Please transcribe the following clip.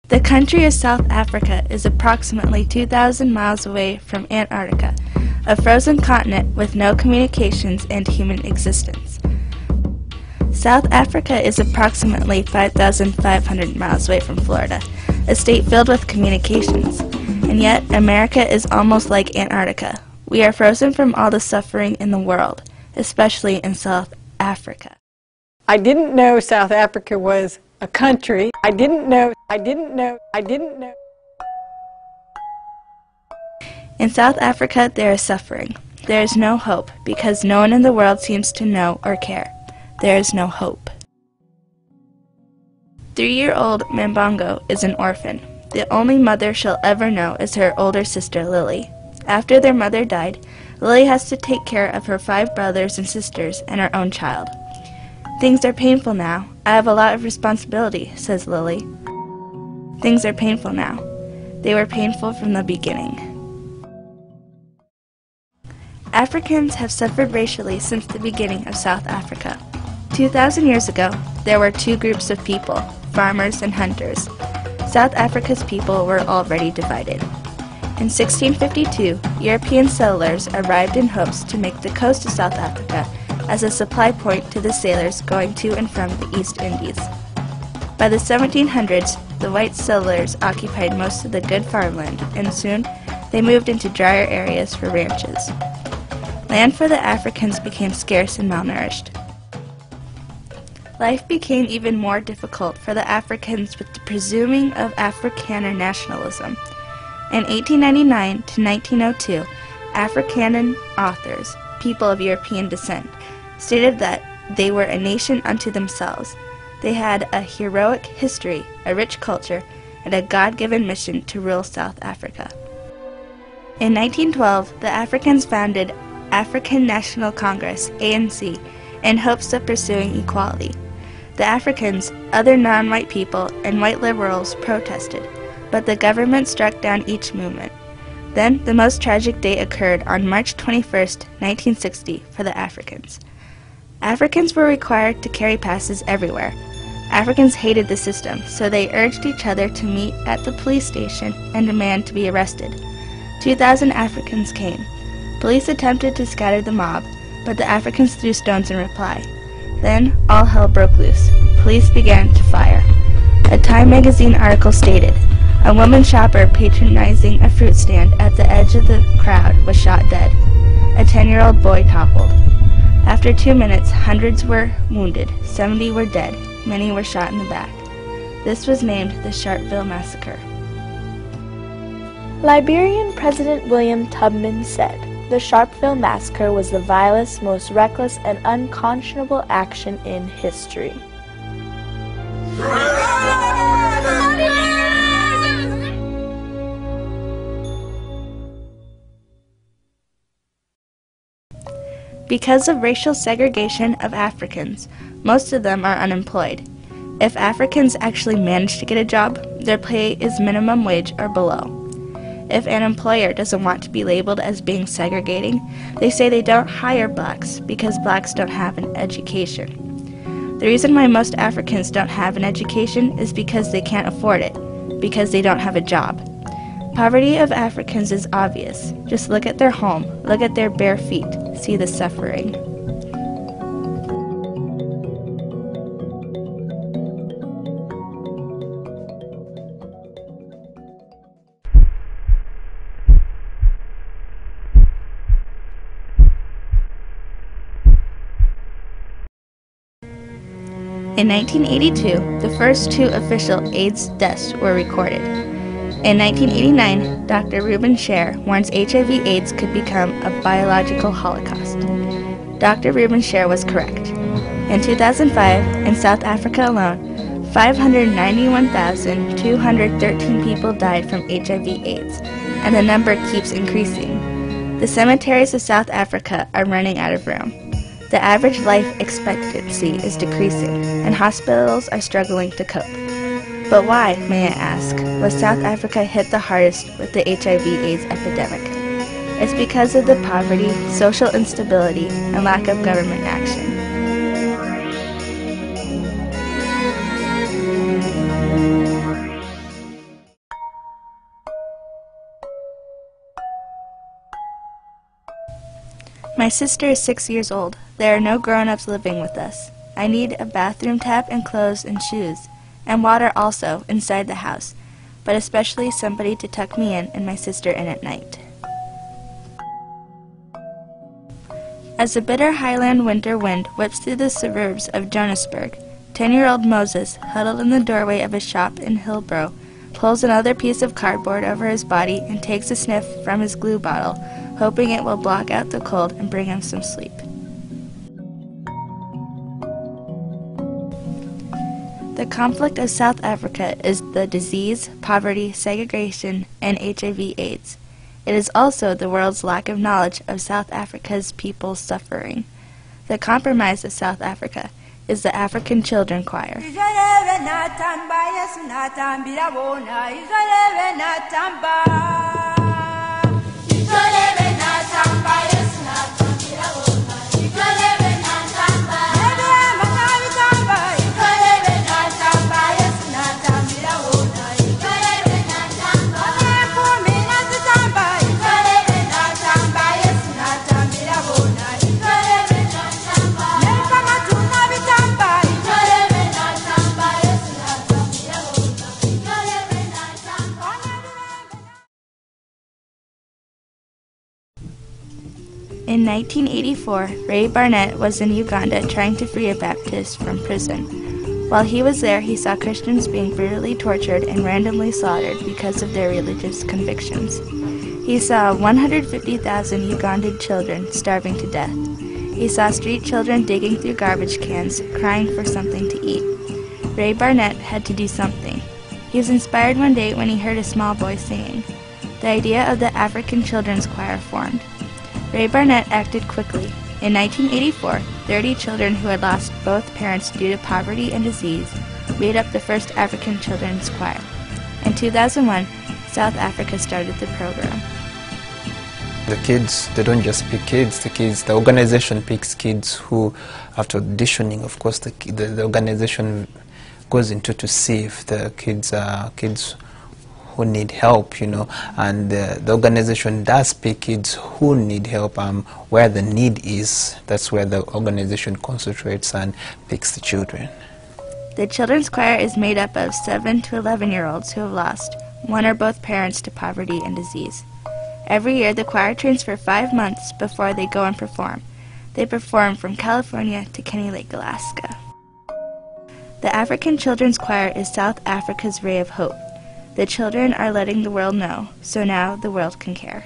The country of South Africa is approximately 2,000 miles away from Antarctica, a frozen continent with no communications and human existence. South Africa is approximately 5,500 miles away from Florida, a state filled with communications. And yet, America is almost like Antarctica. We are frozen from all the suffering in the world, especially in South Africa. I didn't know South Africa was a country. I didn't know. In South Africa, there is suffering. There is no hope, because no one in the world seems to know or care. There is no hope. 3-year-old Mbango is an orphan. The only mother she'll ever know is her older sister, Lily. After their mother died, Lily has to take care of her 5 brothers and sisters and her own child. Things are painful now. I have a lot of responsibility, says Lily. Things are painful now. They were painful from the beginning. Africans have suffered racially since the beginning of South Africa. 2,000 years ago, there were 2 groups of people, farmers and hunters. South Africa's people were already divided. In 1652, European settlers arrived in hopes to make the coast of South Africa as a supply point to the sailors going to and from the East Indies. By the 1700s, the white settlers occupied most of the good farmland, and soon they moved into drier areas for ranches. Land for the Africans became scarce and malnourished. Life became even more difficult for the Africans with the presuming of Afrikaner nationalism. In 1899 to 1902, Afrikaner authors, people of European descent, stated that they were a nation unto themselves. They had a heroic history, a rich culture, and a God-given mission to rule South Africa. In 1912, the Africans founded African National Congress, ANC, in hopes of pursuing equality. The Africans, other non-white people, and white liberals protested, but the government struck down each movement. Then, the most tragic day occurred on March 21, 1960, for the Africans. Africans were required to carry passes everywhere. Africans hated the system, so they urged each other to meet at the police station and demand to be arrested. 2,000 Africans came. Police attempted to scatter the mob, but the Africans threw stones in reply. Then, all hell broke loose. Police began to fire. A Time magazine article stated, "A woman shopper patronizing a fruit stand at the edge of the crowd was shot dead. A 10-year-old boy toppled. After 2 minutes, hundreds were wounded, 70 were dead, many were shot in the back. This was named the Sharpeville Massacre." Liberian President William Tubman said, "The Sharpeville Massacre was the vilest, most reckless, and unconscionable action in history." Because of racial segregation of Africans, most of them are unemployed. If Africans actually manage to get a job, their pay is minimum wage or below. If an employer doesn't want to be labeled as being segregating, they say they don't hire blacks because blacks don't have an education. The reason why most Africans don't have an education is because they can't afford it, because they don't have a job. Poverty of Africans is obvious. Just look at their home, look at their bare feet, see the suffering. In 1982, the first 2 official AIDS deaths were recorded. In 1989, Dr. Reuben Scher warns HIV/AIDS could become a biological holocaust. Dr. Reuben Scher was correct. In 2005, in South Africa alone, 591,213 people died from HIV/AIDS, and the number keeps increasing. The cemeteries of South Africa are running out of room. The average life expectancy is decreasing, and hospitals are struggling to cope. But why, may I ask, was South Africa hit the hardest with the HIV/AIDS epidemic? It's because of the poverty, social instability, and lack of government action. My sister is 6 years old. There are no grown-ups living with us. I need a bathroom tap and clothes and shoes, and water also, inside the house, but especially somebody to tuck me in and my sister in at night. As the bitter highland winter wind whips through the suburbs of Johannesburg, 10-year-old Moses, huddled in the doorway of a shop in Hillbrow, pulls another piece of cardboard over his body and takes a sniff from his glue bottle, hoping it will block out the cold and bring him some sleep. The conflict of South Africa is the disease, poverty, segregation, and HIV/AIDS. It is also the world's lack of knowledge of South Africa's people's suffering. The compromise of South Africa is the African Children Choir. In 1984, Ray Barnett was in Uganda trying to free a Baptist from prison. While he was there, he saw Christians being brutally tortured and randomly slaughtered because of their religious convictions. He saw 150,000 Ugandan children starving to death. He saw street children digging through garbage cans, crying for something to eat. Ray Barnett had to do something. He was inspired one day when he heard a small boy singing. The idea of the African Children's Choir formed. Ray Barnett acted quickly. In 1984, 30 children who had lost both parents due to poverty and disease made up the first African Children's Choir. In 2001, South Africa started the program. The kids, they don't just pick kids, the organization picks kids who, after auditioning, of course, the organization goes into to see if the kids are kids who need help, you know, and the organization does pick kids who need help where the need is. That's where the organization concentrates and picks the children. The children's choir is made up of 7 to 11-year-olds who have lost one or both parents to poverty and disease. Every year, the choir trains for 5 months before they go and perform. They perform from California to Kenny Lake, Alaska. The African Children's Choir is South Africa's ray of hope. The children are letting the world know, so now the world can care.